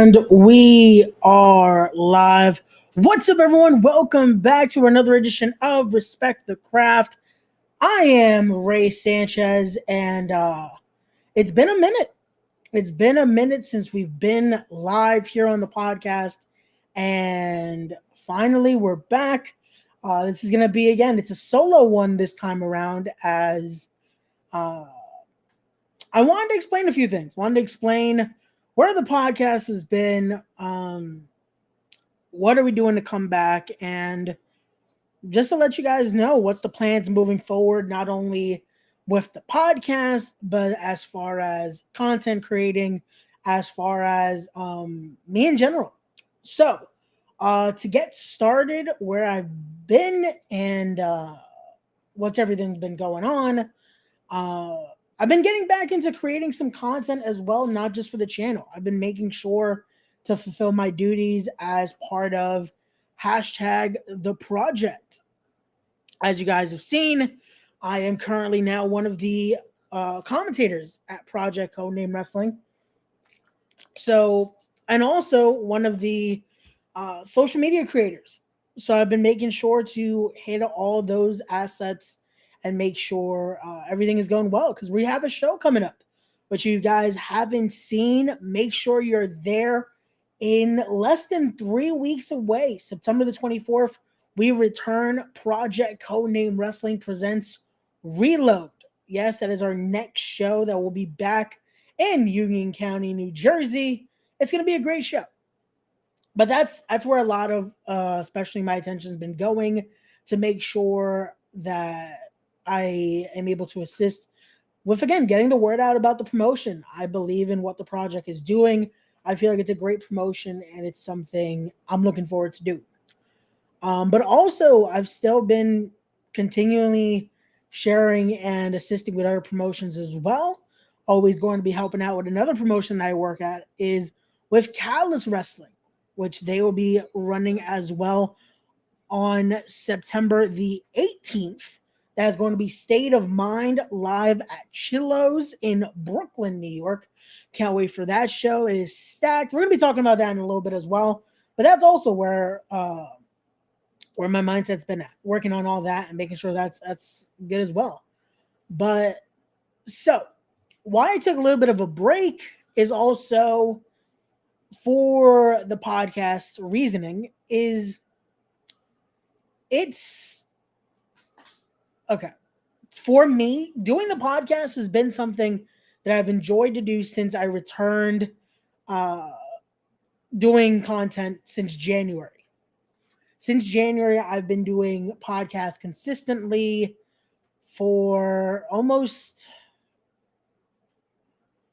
And we are live. What's up, everyone? Welcome back to another edition of Respect the Craft. I am Ray Sanchez, and it's been a minute. It's been a minute since we've been live here on the podcast, and finally we're back. This is going to be, again, it's a solo one this time around, as I wanted to explain a few things. Wanted to explain where the podcast has been, what are we doing to come back, and just to let you guys know what's the plans moving forward, not only with the podcast, but as far as content creating, as far as me in general. So, to get started, where I've been and what's everything been going on, I've been getting back into creating some content as well, not just for the channel. I've been making sure to fulfill my duties as part of hashtag the project. As you guys have seen, I am currently now one of the commentators at Project Codename Wrestling. So, and also one of the social media creators. So I've been making sure to hit all those assets and make sure everything is going well, because we have a show coming up, which you guys haven't seen. Make sure you're there in less than 3 weeks away. September the 24th, we return. Project Codename Wrestling presents Reload. Yes, that is our next show that will be back in Union County, New Jersey. It's going to be a great show. But that's where a lot of, especially my attention has been going, to make sure that I am able to assist with, again, getting the word out about the promotion. I believe in what the project is doing. I feel like it's a great promotion, and it's something I'm looking forward to do. But also, I've still been continually sharing and assisting with other promotions as well. Always going to be helping out with another promotion that I work at is with Catalyst Wrestling, which they will be running as well on September the 18th. That's going to be State of Mind live at Chillo's in Brooklyn, New York. Can't wait for that show. It is stacked. We're going to be talking about that in a little bit as well. But that's also where my mindset's been at, working on all that and making sure that's good as well. But so why I took a little bit of a break is also for the podcast reasoning is it's okay. For me, doing the podcast has been something that I've enjoyed to do since I returned doing content since January. Since January, I've been doing podcasts consistently for almost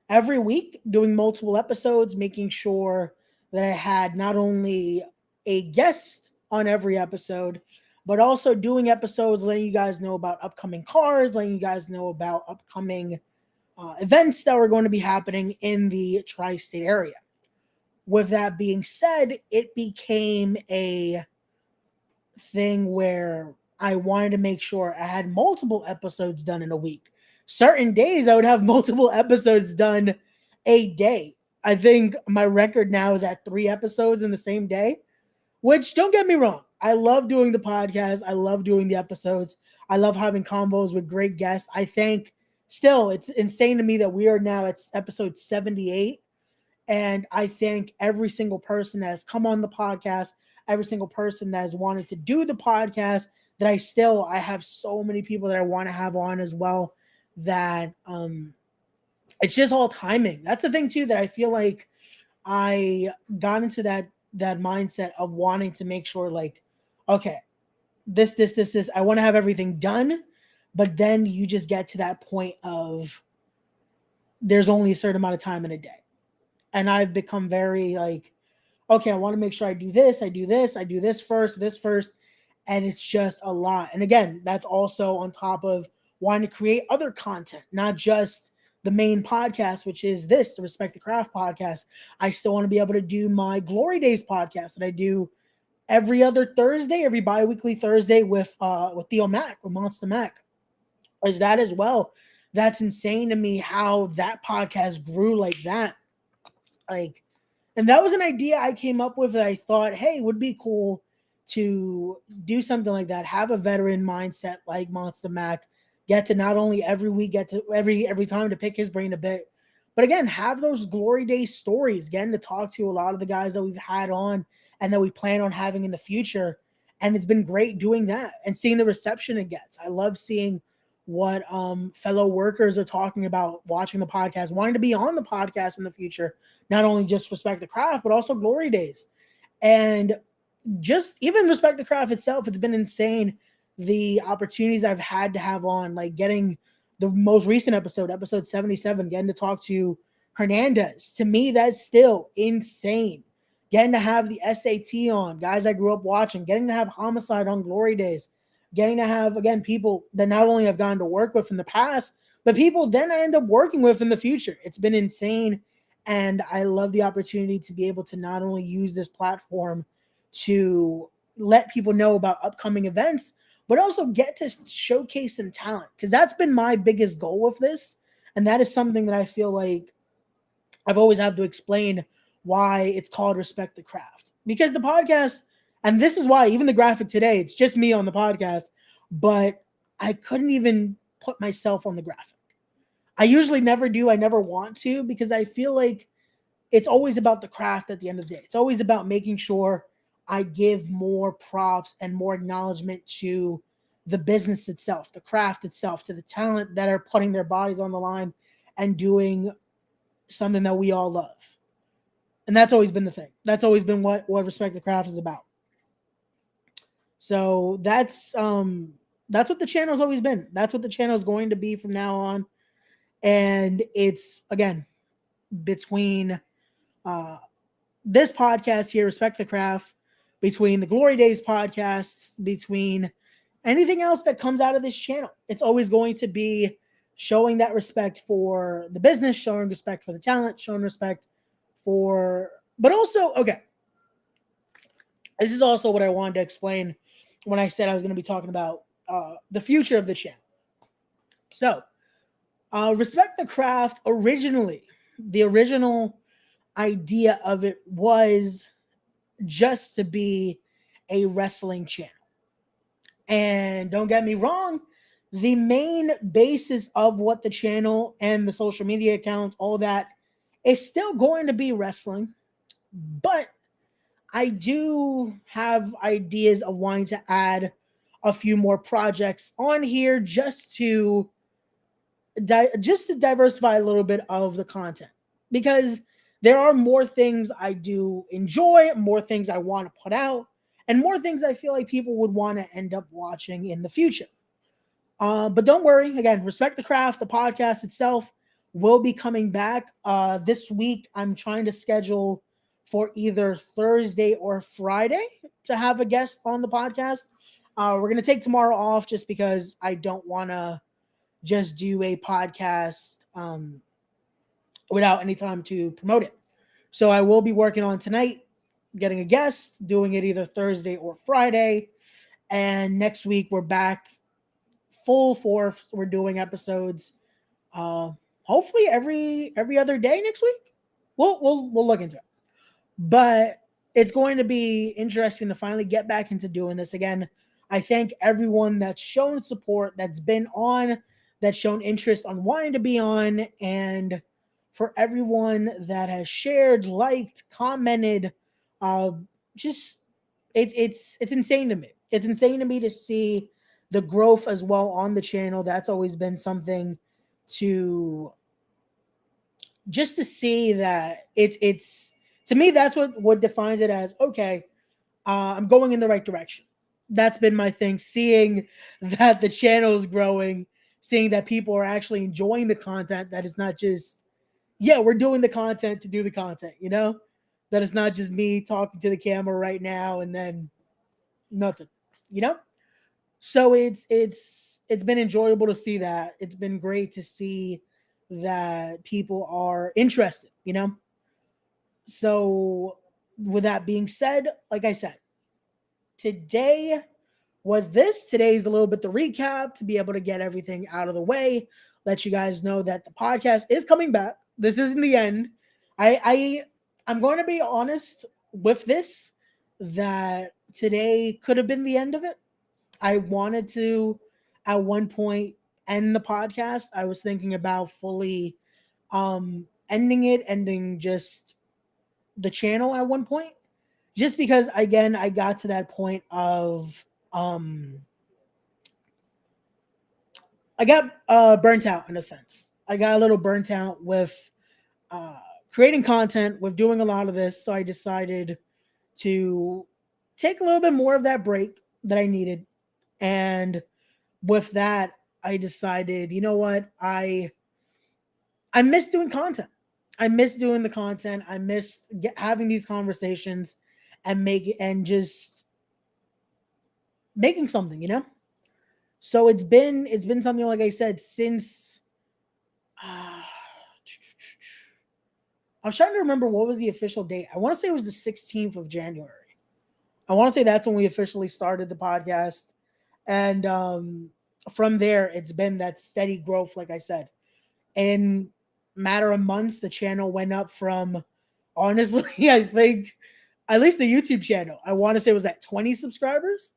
every week, doing multiple episodes, making sure that I had not only a guest on every episode, but also doing episodes letting you guys know about upcoming cards, letting you guys know about upcoming events that were going to be happening in the tri-state area. With that being said, it became a thing where I wanted to make sure I had multiple episodes done in a week. Certain days I would have multiple episodes done a day. I think my record now is at 3 episodes in the same day, which, don't get me wrong, I love doing the podcast. I love doing the episodes. I love having combos with great guests. I think still it's insane to me that we are now at episode 78. And I thank every single person that has come on the podcast, every single person that has wanted to do the podcast, that I have so many people that I want to have on as well, that it's just all timing. That's the thing too, that I feel like I got into that mindset of wanting to make sure, like, okay, this, I want to have everything done, but then you just get to that point of there's only a certain amount of time in a day. And I've become very like, okay, I want to make sure I do this first. And it's just a lot. And again, that's also on top of wanting to create other content, not just the main podcast, which is the Respect the Craft podcast. I still want to be able to do my Glory Days podcast that I do every other Thursday, every bi-weekly Thursday with Theo Mack, with Monster Mac. There's that as well. That's insane to me how that podcast grew like that. Like, And that was an idea I came up with that I thought, hey, would be cool to do something like that. Have a veteran mindset like Monster Mac. Get to not only every week, get to every time to pick his brain a bit, but again, have those glory days stories. Getting to talk to a lot of the guys that we've had on and that we plan on having in the future. And it's been great doing that and seeing the reception it gets. I love seeing what fellow workers are talking about watching the podcast, wanting to be on the podcast in the future, not only just Respect the Craft, but also Glory Days. And just even Respect the Craft itself, it's been insane the opportunities I've had to have on, like getting the most recent episode 77, getting to talk to Hernandez. To me, that's still insane. Getting to have the SAT on, guys I grew up watching, getting to have Homicide on Glory Days, getting to have, again, people that not only I've gone to work with in the past, but people then I end up working with in the future. It's been insane. And I love the opportunity to be able to not only use this platform to let people know about upcoming events, but also get to showcase some talent. Because that's been my biggest goal with this. And that is something that I feel like I've always had to explain why it's called Respect the Craft. Because the podcast, and this is why even the graphic today, it's just me on the podcast, but I couldn't even put myself on the graphic. I usually never do. I never want to, because I feel like it's always about the craft at the end of the day. It's always about making sure I give more props and more acknowledgement to the business itself, the craft itself, to the talent that are putting their bodies on the line and doing something that we all love. And that's always been the thing. That's always been what Respect the Craft is about. So that's what the channel's always been. That's what the channel is going to be from now on. And it's, again, between this podcast here, Respect the Craft, between the Glory Days podcasts, between anything else that comes out of this channel, it's always going to be showing that respect for the business, showing respect for the talent, showing respect for, but also, okay, this is also what I wanted to explain when I said I was going to be talking about the future of the channel. So, Respect the Craft, originally, the original idea of it was just to be a wrestling channel. And don't get me wrong, the main basis of what the channel and the social media accounts, all that, is still going to be wrestling. But I do have ideas of wanting to add a few more projects on here just to diversify a little bit of the content, because there are more things I do enjoy, more things I want to put out, and more things I feel like people would want to end up watching in the future. But don't worry, again, Respect the Craft, the podcast itself will be coming back. This week, I'm trying to schedule for either Thursday or Friday to have a guest on the podcast. We're going to take tomorrow off just because I don't want to just do a podcast without any time to promote it. So I will be working on tonight, getting a guest, doing it either Thursday or Friday. And next week we're back full force. We're doing episodes hopefully every other day next week. We'll look into it. But it's going to be interesting to finally get back into doing this again. I thank everyone that's shown support, that's been on, that's shown interest on wanting to be on, and for everyone that has shared, liked, commented. Just it's insane to me. It's insane to me to see the growth as well on the channel. That's always been something to just to see that it's to me, that's what defines it as, okay, I'm going in the right direction. That's been my thing, seeing that the channel is growing, seeing that people are actually enjoying the content, that it's not just, yeah, we're doing the content to do the content, that it's not just me talking to the camera right now and then nothing, So it's been enjoyable to see that. It's been great to see that people are interested, So with that being said, like I said, today's a little bit the recap to be able to get everything out of the way, let you guys know that the podcast is coming back. This isn't the end. I I'm going to be honest with this, that today could have been the end of it. I wanted to, at one point, end the podcast. I was thinking about fully ending just the channel at one point. Just because, again, I got to that point of I got burnt out in a sense. I got a little burnt out with uh, creating content, with doing a lot of this. So I decided to take a little bit more of that break that I needed. And with that, I decided, you know what? I miss doing content. I miss doing the content. I miss having these conversations and just making something, So it's been something, like I said, since uh, I was trying to remember what was the official date. I want to say it was the 16th of January. I want to say that's when we officially started the podcast. And from there, it's been that steady growth, like I said. In matter of months, the channel went up from, honestly, I think, at least the YouTube channel, I want to say it was at 20 subscribers.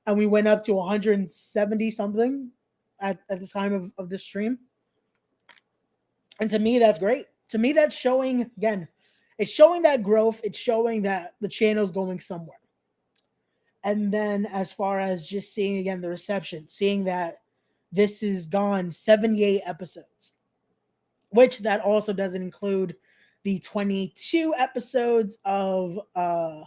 And we went up to 170 something at the time of this stream. And to me, that's great. To me, that's showing, again, it's showing that growth. It's showing that the channel's going somewhere. And then as far as just seeing, again, the reception, seeing that this is gone 78 episodes, which that also doesn't include the 22 episodes of the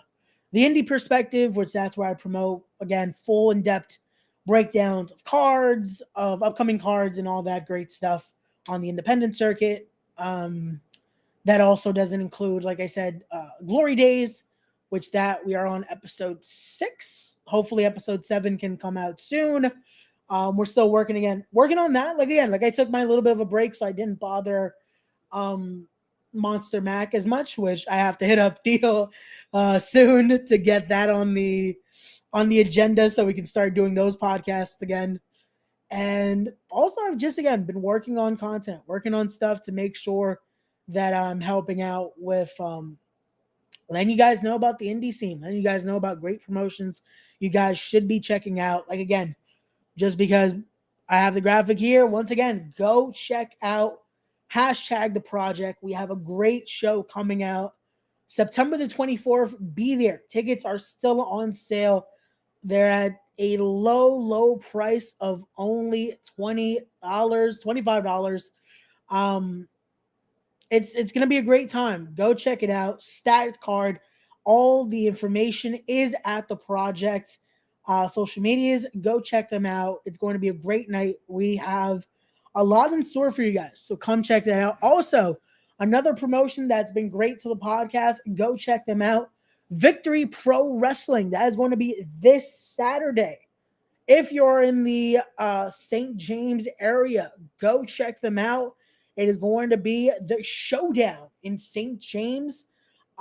indie perspective, which that's where I promote, again, full in-depth breakdowns of cards, of upcoming cards, and all that great stuff on the independent circuit. That also doesn't include, like I said, Glory Days, which that we are on episode 6. Hopefully episode 7 can come out soon. We're still working on that. Like I took my little bit of a break, so I didn't bother Monster Mac as much, which I have to hit up Theo soon to get that on the agenda so we can start doing those podcasts again. And also, I've just, again, been working on content, working on stuff to make sure that I'm helping out with letting you guys know about the indie scene, letting you guys know about great promotions you guys should be checking out. Like, again, just because I have the graphic here, once again, go check out hashtag the project. We have a great show coming out September the 24th. Be there. Tickets are still on sale. They're at a low price of only $20, $25. It's gonna be a great time. Go check it out. Stacked card. All the information is at the project social medias. Go check them out. It's going to be a great night. We have a lot in store for you guys, so come check that out. Also, another promotion that's been great to the podcast. Go check them out. Victory Pro Wrestling. That is going to be this Saturday. If you're in the St. James area, go check them out. It is going to be the showdown in St. James.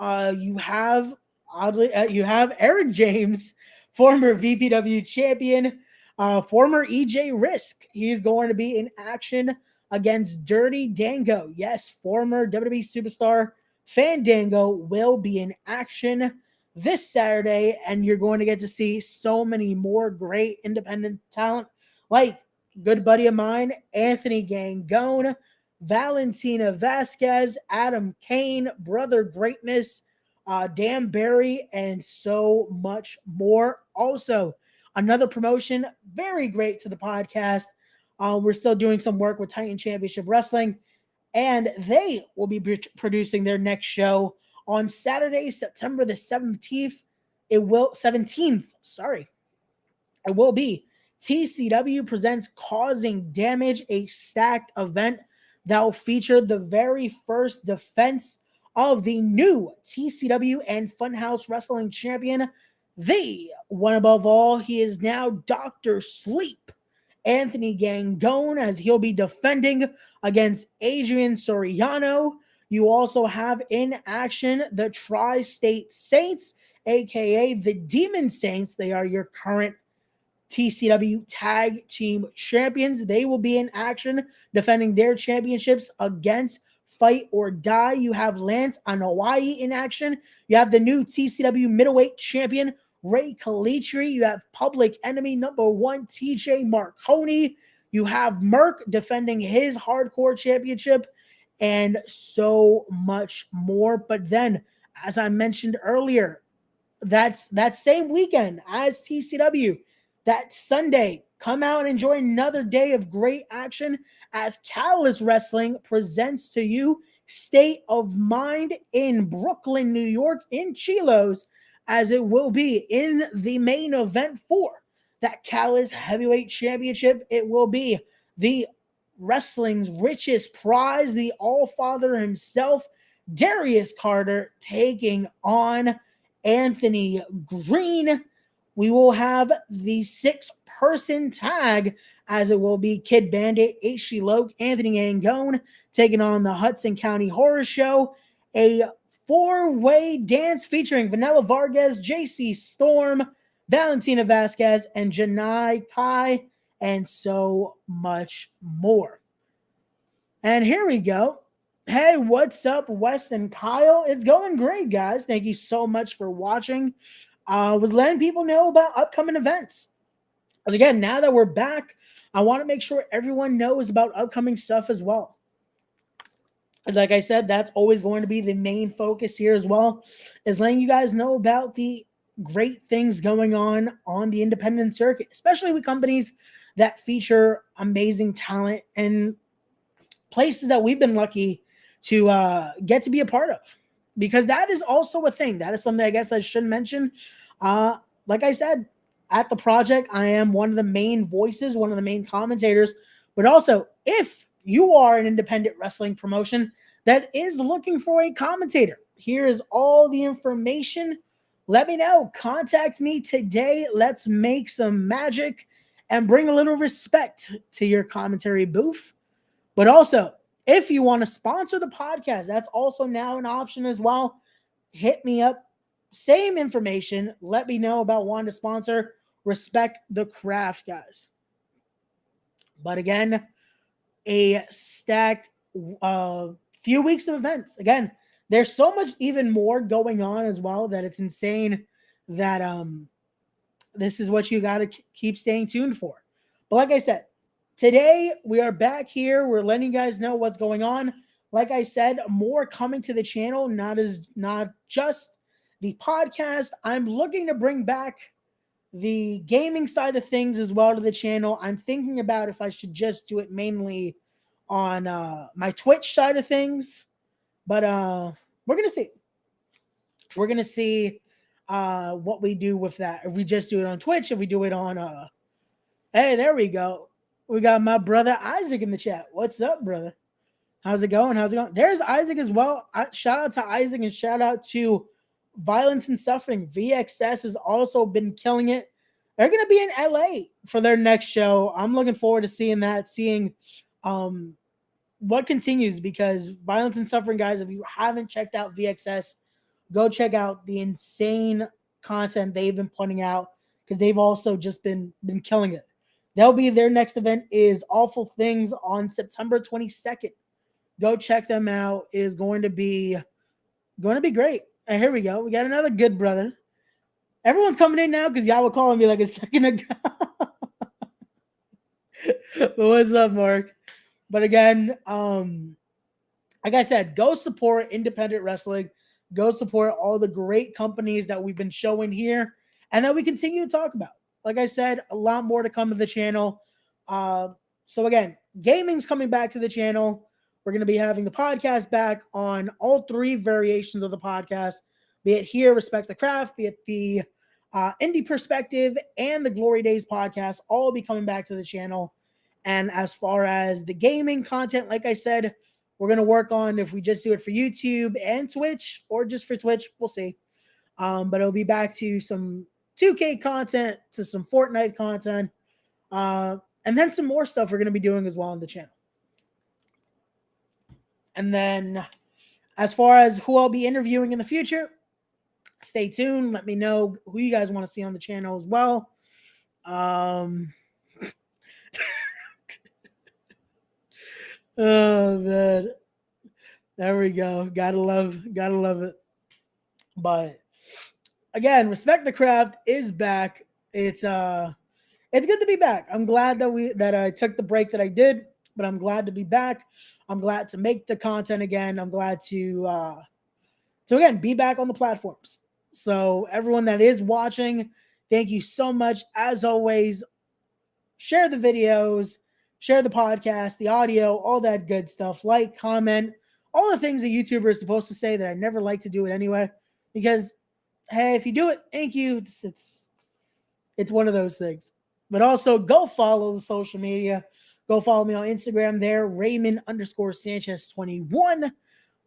You have Eric James, former VPW champion, former EJ Risk. He's going to be in action against Dirty Dango. Yes, former WWE superstar Fandango will be in action this Saturday, and you're going to get to see so many more great independent talent, like good buddy of mine, Anthony Gangone, Valentina Vasquez, Adam Kane, Brother Greatness, Dan Barry, and so much more. Also, another promotion, very great to the podcast. We're still doing some work with Titan Championship Wrestling, and they will be producing their next show on Saturday, September the 17th. It will be TCW presents Causing Damage, a stacked event that will feature the very first defense of the new TCW and Funhouse Wrestling champion, the one above all. He is now Dr. Sleep, Anthony Gangone, as he'll be defending against Adrian Soriano. You also have in action the Tri-State Saints, aka the Demon Saints. They are your current TCW Tag Team Champions. They will be in action defending their championships against Fight or Die. You have Lance Anoa'i in action. You have the new TCW middleweight champion, Ray Kalitri. You have Public Enemy #1, TJ Marconi. You have Merc defending his hardcore championship and so much more. But then, as I mentioned earlier, that's that same weekend as TCW, that Sunday, come out and enjoy another day of great action as Catalyst Wrestling presents to you State of Mind in Brooklyn, New York, in Chilos, as it will be in the main event for that Catalyst Heavyweight Championship. It will be the wrestling's richest prize, the All-Father himself, Darius Carter, taking on Anthony Green. We will have the 6-person tag, as it will be Kid Bandit, H.G. Loke, Anthony Angone taking on the Hudson County Horror Show. A 4-way dance featuring Vanilla Vargas, JC Storm, Valentina Vasquez, and Janai Kai, and so much more. And here we go. Hey, what's up, Wes and Kyle? It's going great, guys. Thank you so much for watching. Was letting people know about upcoming events. But again, now that we're back, I want to make sure everyone knows about upcoming stuff as well. And like I said, that's always going to be the main focus here as well, is letting you guys know about the great things going on the independent circuit, especially with companies that feature amazing talent and places that we've been lucky to get to be a part of, because that is also a thing. That is something I guess I should mention. Like I said, at the project, I am one of the main voices, one of the main commentators, but also if you are an independent wrestling promotion that is looking for a commentator, here is all the information. Let me know. Contact me today. Let's make some magic and bring a little respect to your commentary booth. But also, if you want to sponsor the podcast, that's also now an option as well. Hit me up. Same information. Let me know about wanting to sponsor. Respect the craft, guys. But again, a stacked few weeks of events. Again, there's so much even more going on as well that it's insane that this is what you got to keep staying tuned for. But like I said, today we are back here. We're letting you guys know what's going on. Like I said, more coming to the channel, not just the podcast. I'm looking to bring back the gaming side of things as well to the channel. I'm thinking about if I should just do it mainly on my Twitch side of things, but we're gonna see. We're gonna see what we do with that. If we just do it on Twitch, if we do it on hey, there we go. We got my brother Isaac in the chat. What's up, brother? How's it going? How's it going? There's Isaac as well. Shout out to Isaac and shout out to Violence and Suffering. VXS has also been killing it. They're going to be in LA for their next show. I'm looking forward to seeing that, seeing what continues, because Violence and Suffering, guys, if you haven't checked out VXS, go check out the insane content they've been putting out, because they've also just been killing it. They'll be, their next event is Awful Things on September 22nd. Go check them out. It is going to be great. And here we go. We got another good brother. Everyone's coming in now because y'all were calling me like a second ago. But what's up, Mark? But again, like I said, go support independent wrestling. Go support all the great companies that we've been showing here and that we continue to talk about. Like I said, a lot more to come to the channel. So again, gaming's coming back to the channel. We're going to be having the podcast back on all 3 variations of the podcast, be it here, Respect the Craft, be it the Indie Perspective and the Glory Days podcast, all be coming back to the channel. And as far as the gaming content, like I said, we're going to work on if we just do it for YouTube and Twitch or just for Twitch. We'll see. But it'll be back to some 2K content, to some Fortnite content, and then some more stuff we're going to be doing as well on the channel. And then as far as who I'll be interviewing in the future, stay tuned. Let me know who you guys want to see on the channel as well. Oh, man. There we go. Gotta love it. But again, Respect the Craft is back. It's good to be back. I'm glad that I took the break that I did, but I'm glad to be back. I'm glad to make the content again. I'm glad to again be back on the platforms. So everyone that is watching, thank you so much. As always, share the videos, share the podcast, the audio, all that good stuff. Like, comment, all the things a YouTuber is supposed to say that I never like to do it anyway. Because hey, if you do it, thank you. It's one of those things. But also go follow the social media. Go follow me on Instagram there, Raymond underscore Sanchez 21.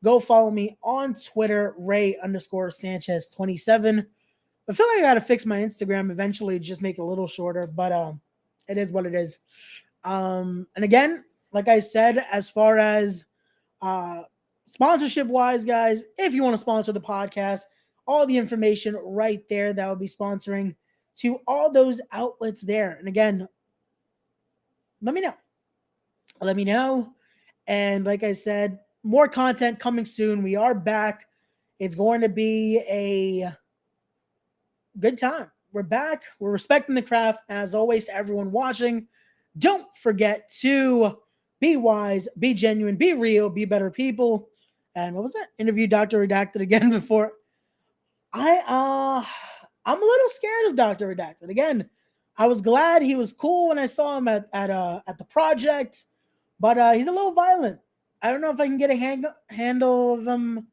Go follow me on Twitter, Ray underscore Sanchez 27. I feel like I gotta fix my Instagram eventually, just make it a little shorter, but it is what it is. And again, like I said, as far as uh sponsorship wise, guys, if you want to sponsor the podcast, all the information right there that will be sponsoring to all those outlets there. And again, let me know. Let me know. And like I said, more content coming soon. We are back. It's going to be a good time. We're back. We're respecting the craft. As always, to everyone watching, don't forget to be wise, be genuine, be real, be better people. And what was that? Interview Dr. Redacted again before. I'm a little scared of Dr. Redacted. Again, I was glad he was cool when I saw him at the project, but he's a little violent. I don't know if I can get a handle of him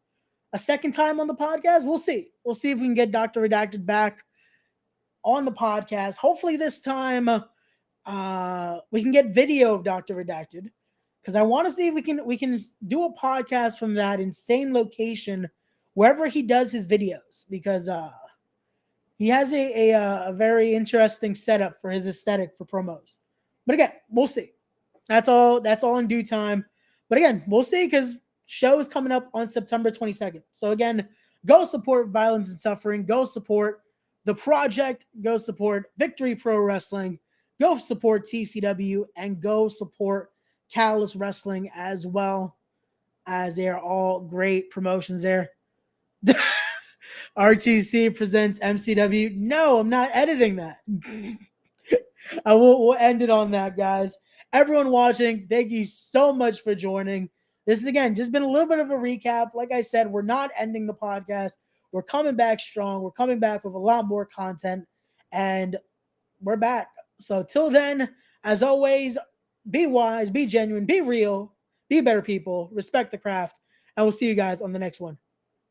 a second time on the podcast. We'll see. We'll see if we can get Dr. Redacted back on the podcast. Hopefully this time we can get video of Dr. Redacted, because I want to see if we can do a podcast from that insane location wherever he does his videos, because he has a very interesting setup for his aesthetic for promos. But again, we'll see. That's all in due time. But again, we'll see, because show is coming up on September 22nd. So again, go support Violence and Suffering. Go support the project. Go support Victory Pro Wrestling. Go support TCW, and go support Catalyst Wrestling as well, as they are all great promotions there. RTC presents MCW. No, I'm not editing that. We'll end it on that, guys. Everyone watching, thank you so much for joining. This is, again, just been a little bit of a recap. Like I said, we're not ending the podcast. We're coming back strong. We're coming back with a lot more content, and we're back. So till then, as always, be wise, be genuine, be real, be better people, respect the craft, and we'll see you guys on the next one.